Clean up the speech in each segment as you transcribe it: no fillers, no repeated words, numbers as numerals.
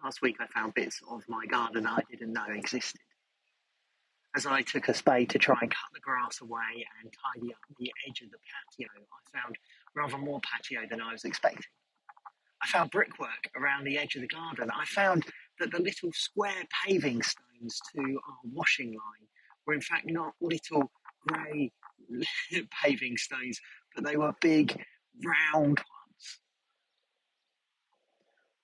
Last week I found bits of my garden I didn't know existed. As I took a spade to try and cut the grass away and tidy up the edge of the patio, I found rather more patio than I was expecting. I found brickwork around the edge of the garden. I found that the little square paving stones to our washing line were in fact not little grey paving stones, but they were big, round ones.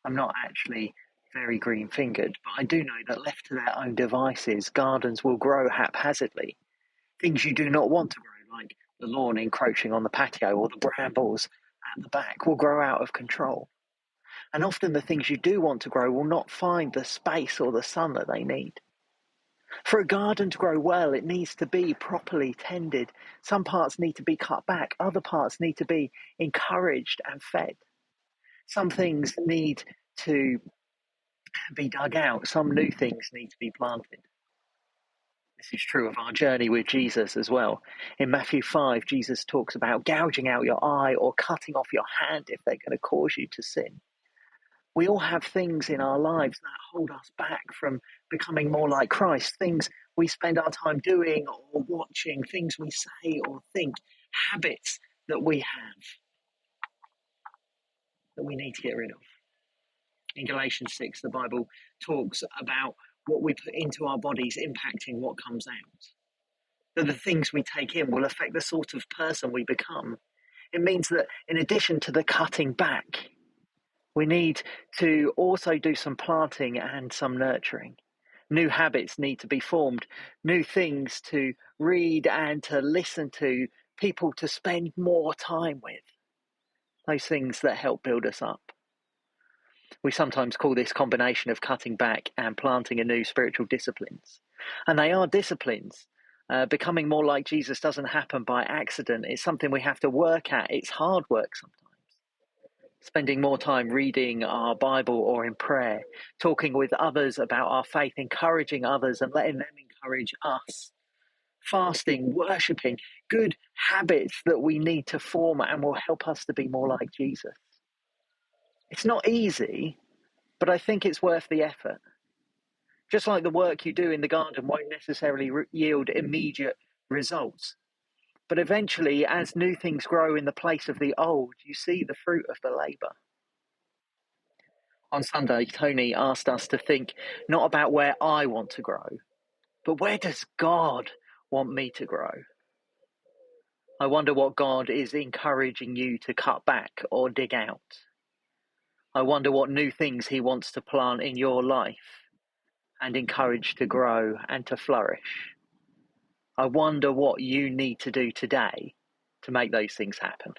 I'm not actually very green-fingered, but I do know that left to their own devices, gardens will grow haphazardly. Things you do not want to grow, like the lawn encroaching on the patio or the brambles at the back, will grow out of control. And often the things you do want to grow will not find the space or the sun that they need. For a garden to grow well, it needs to be properly tended. Some parts need to be cut back, other parts need to be encouraged and fed. Some things need to be dug out, some new things need to be planted. This is true of our journey with Jesus as well. In Matthew 5, Jesus talks about gouging out your eye or cutting off your hand if they're going to cause you to sin. We all have things in our lives that hold us back from becoming more like Christ, things we spend our time doing or watching, things we say or think, habits that we have that we need to get rid of. In Galatians 6, the Bible talks about what we put into our bodies impacting what comes out. That the things we take in will affect the sort of person we become. It means that in addition to the cutting back, we need to also do some planting and some nurturing. New habits need to be formed, new things to read and to listen to, people to spend more time with. Those things that help build us up. We sometimes call this combination of cutting back and planting anew spiritual disciplines. And they are disciplines. Becoming more like Jesus doesn't happen by accident. It's something we have to work at. It's hard work sometimes. Spending more time reading our Bible or in prayer, talking with others about our faith, encouraging others and letting them encourage us. Fasting, worshipping, good habits that we need to form and will help us to be more like Jesus. It's not easy, but I think it's worth the effort. Just like the work you do in the garden won't necessarily yield immediate results. But eventually, as new things grow in the place of the old, you see the fruit of the labour. On Sunday, Tony asked us to think not about where I want to grow, but where does God want me to grow? I wonder what God is encouraging you to cut back or dig out. I wonder what new things he wants to plant in your life and encourage to grow and to flourish. I wonder what you need to do today to make those things happen.